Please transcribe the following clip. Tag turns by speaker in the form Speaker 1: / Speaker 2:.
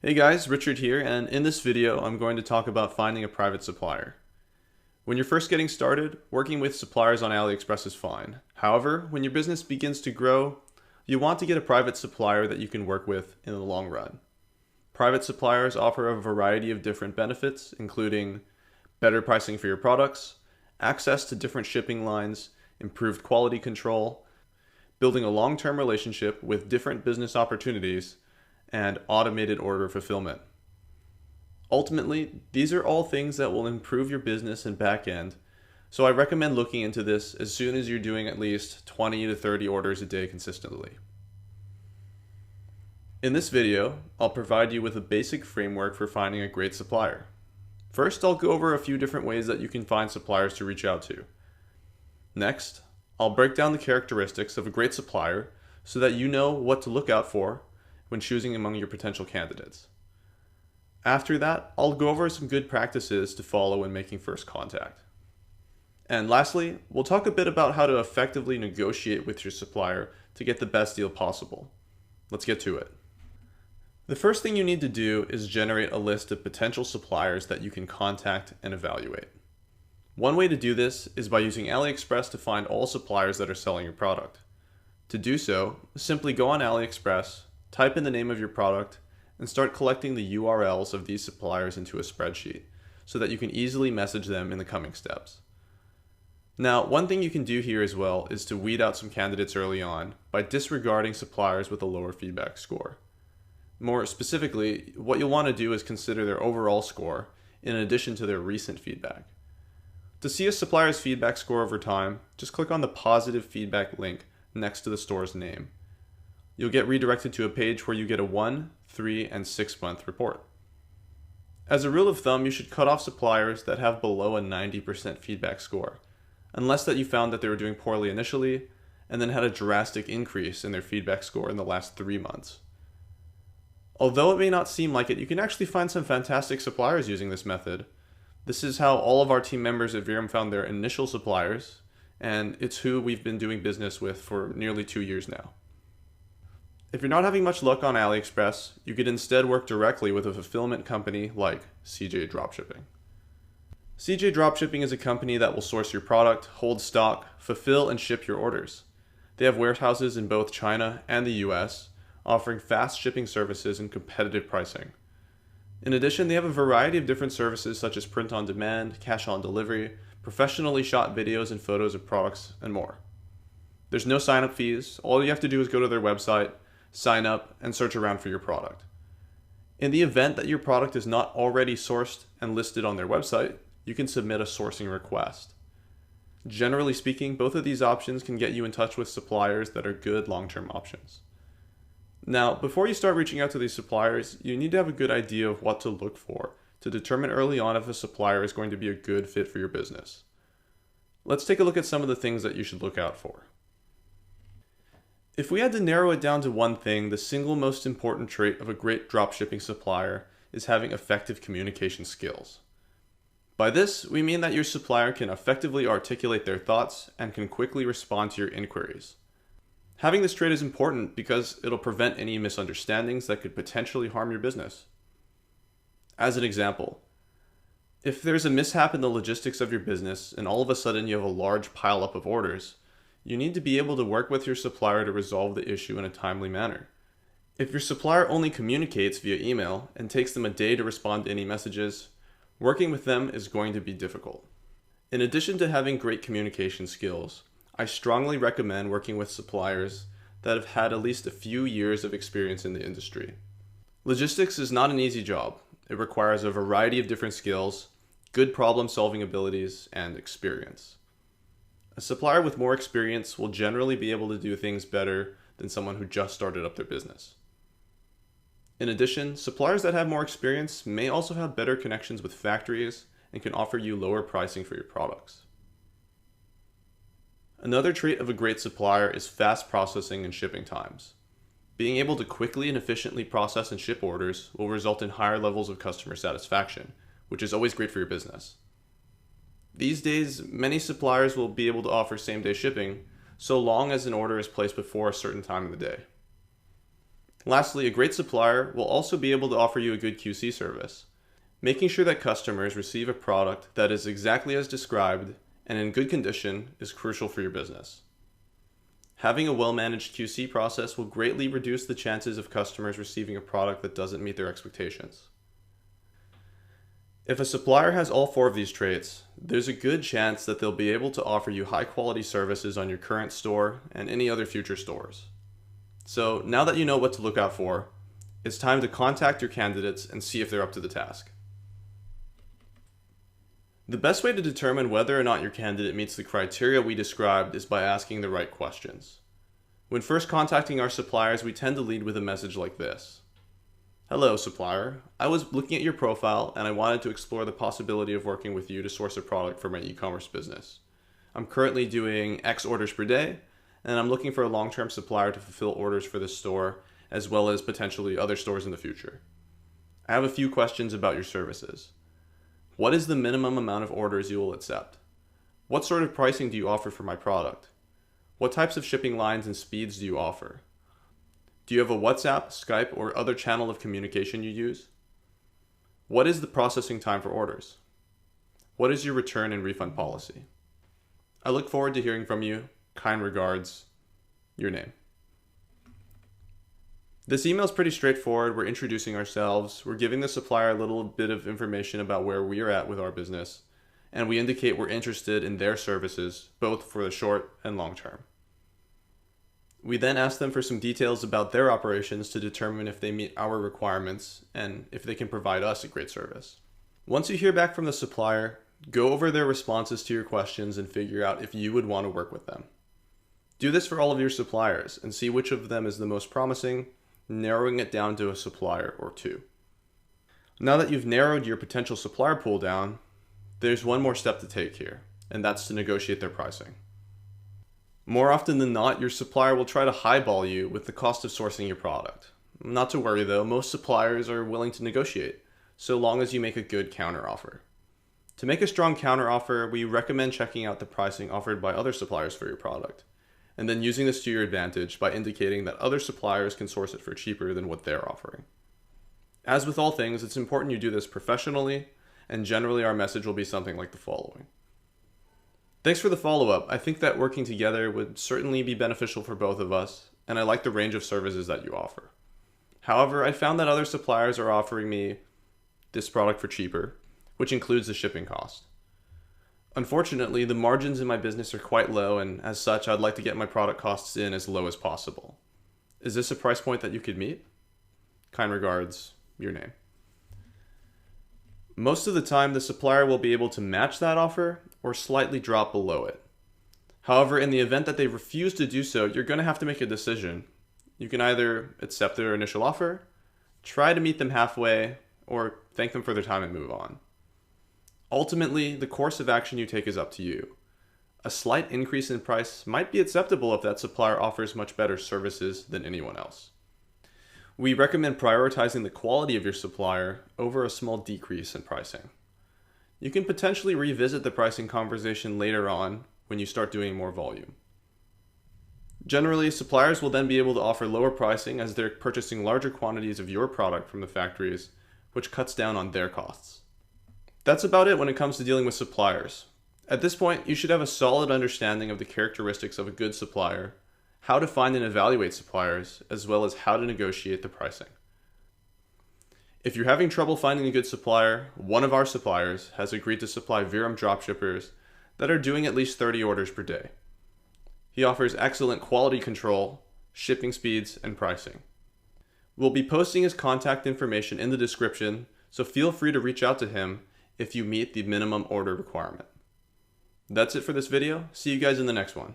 Speaker 1: Hey guys, Richard here, and in this video I'm going to talk about finding a private supplier. When you're first getting started, working with suppliers on AliExpress is fine. However, when your business begins to grow, you want to get a private supplier that you can work with in the long run. Private suppliers offer a variety of different benefits, including better pricing for your products, access to different shipping lines, improved quality control, building a long-term relationship with different business opportunities, and automated order fulfillment. Ultimately, these are all things that will improve your business and back end, so I recommend looking into this as soon as you're doing at least 20 to 30 orders a day consistently. In this video, I'll provide you with a basic framework for finding a great supplier. First, I'll go over a few different ways that you can find suppliers to reach out to. Next, I'll break down the characteristics of a great supplier so that you know what to look out for when choosing among your potential candidates. After that, I'll go over some good practices to follow when making first contact. And lastly, we'll talk a bit about how to effectively negotiate with your supplier to get the best deal possible. Let's get to it. The first thing you need to do is generate a list of potential suppliers that you can contact and evaluate. One way to do this is by using AliExpress to find all suppliers that are selling your product. To do so, simply go on AliExpress, type in the name of your product, and start collecting the URLs of these suppliers into a spreadsheet so that you can easily message them in the coming steps. Now, one thing you can do here as well is to weed out some candidates early on by disregarding suppliers with a lower feedback score. More specifically, what you'll want to do is consider their overall score in addition to their recent feedback. To see a supplier's feedback score over time, just click on the positive feedback link next to the store's name. You'll get redirected to a page where you get a 1, 3, and 6-month report. As a rule of thumb, you should cut off suppliers that have below a 90% feedback score, unless that you found that they were doing poorly initially and then had a drastic increase in their feedback score in the last 3 months. Although it may not seem like it, you can actually find some fantastic suppliers using this method. This is how all of our team members at Verum found their initial suppliers, and it's who we've been doing business with for nearly 2 years now. If you're not having much luck on AliExpress, you could instead work directly with a fulfillment company like CJ Dropshipping. CJ Dropshipping is a company that will source your product, hold stock, fulfill, and ship your orders. They have warehouses in both China and the US, offering fast shipping services and competitive pricing. In addition, they have a variety of different services such as print on demand, cash on delivery, professionally shot videos and photos of products, and more. There's no sign-up fees. All you have to do is go to their website, sign up, and search around for your product. In the event that your product is not already sourced and listed on their website, you can submit a sourcing request. Generally speaking, both of these options can get you in touch with suppliers that are good long-term options. Now, before you start reaching out to these suppliers, you need to have a good idea of what to look for to determine early on if a supplier is going to be a good fit for your business. Let's take a look at some of the things that you should look out for. If we had to narrow it down to one thing, the single most important trait of a great dropshipping supplier is having effective communication skills. By this, we mean that your supplier can effectively articulate their thoughts and can quickly respond to your inquiries. Having this trait is important because it'll prevent any misunderstandings that could potentially harm your business. As an example, if there's a mishap in the logistics of your business and all of a sudden you have a large pileup of orders, you need to be able to work with your supplier to resolve the issue in a timely manner. If your supplier only communicates via email and takes them a day to respond to any messages, working with them is going to be difficult. In addition to having great communication skills, I strongly recommend working with suppliers that have had at least a few years of experience in the industry. Logistics is not an easy job. It requires a variety of different skills, good problem-solving abilities, and experience. A supplier with more experience will generally be able to do things better than someone who just started up their business. In addition, suppliers that have more experience may also have better connections with factories and can offer you lower pricing for your products. Another trait of a great supplier is fast processing and shipping times. Being able to quickly and efficiently process and ship orders will result in higher levels of customer satisfaction, which is always great for your business. These days, many suppliers will be able to offer same-day shipping so long as an order is placed before a certain time of the day. Lastly, a great supplier will also be able to offer you a good QC service, making sure that customers receive a product that is exactly as described and in good condition is crucial for your business. Having a well-managed QC process will greatly reduce the chances of customers receiving a product that doesn't meet their expectations. If a supplier has all 4 of these traits, there's a good chance that they'll be able to offer you high-quality services on your current store and any other future stores. So now that you know what to look out for, it's time to contact your candidates and see if they're up to the task. The best way to determine whether or not your candidate meets the criteria we described is by asking the right questions. When first contacting our suppliers, we tend to lead with a message like this. Hello, supplier. I was looking at your profile and I wanted to explore the possibility of working with you to source a product for my e-commerce business. I'm currently doing X orders per day, and I'm looking for a long-term supplier to fulfill orders for this store, as well as potentially other stores in the future. I have a few questions about your services. What is the minimum amount of orders you will accept? What sort of pricing do you offer for my product? What types of shipping lines and speeds do you offer? Do you have a WhatsApp, Skype, or other channel of communication you use? What is the processing time for orders? What is your return and refund policy? I look forward to hearing from you. Kind regards, your name. This email is pretty straightforward. We're introducing ourselves. We're giving the supplier a little bit of information about where we are at with our business, and we indicate we're interested in their services, both for the short and long term. We then ask them for some details about their operations to determine if they meet our requirements and if they can provide us a great service. Once you hear back from the supplier, go over their responses to your questions and figure out if you would want to work with them. Do this for all of your suppliers and see which of them is the most promising, narrowing it down to a supplier or 2. Now that you've narrowed your potential supplier pool down, there's one more step to take here, and that's to negotiate their pricing. More often than not, your supplier will try to highball you with the cost of sourcing your product. Not to worry though, most suppliers are willing to negotiate, so long as you make a good counteroffer. To make a strong counteroffer, we recommend checking out the pricing offered by other suppliers for your product, and then using this to your advantage by indicating that other suppliers can source it for cheaper than what they're offering. As with all things, it's important you do this professionally, and generally our message will be something like the following. Thanks for the follow-up. I think that working together would certainly be beneficial for both of us, and I like the range of services that you offer. However, I found that other suppliers are offering me this product for cheaper, which includes the shipping cost. Unfortunately, the margins in my business are quite low, and as such, I'd like to get my product costs in as low as possible. Is this a price point that you could meet? Kind regards, your name. Most of the time, the supplier will be able to match that offer or slightly drop below it. However, in the event that they refuse to do so, you're going to have to make a decision. You can either accept their initial offer, try to meet them halfway, or thank them for their time and move on. Ultimately, the course of action you take is up to you. A slight increase in price might be acceptable if that supplier offers much better services than anyone else. We recommend prioritizing the quality of your supplier over a small decrease in pricing. You can potentially revisit the pricing conversation later on when you start doing more volume. Generally, suppliers will then be able to offer lower pricing as they're purchasing larger quantities of your product from the factories, which cuts down on their costs. That's about it when it comes to dealing with suppliers. At this point, you should have a solid understanding of the characteristics of a good supplier, how to find and evaluate suppliers, as well as how to negotiate the pricing. If you're having trouble finding a good supplier, one of our suppliers has agreed to supply Virum dropshippers that are doing at least 30 orders per day. He offers excellent quality control, shipping speeds, and pricing. We'll be posting his contact information in the description, so feel free to reach out to him if you meet the minimum order requirement. That's it for this video. See you guys in the next one.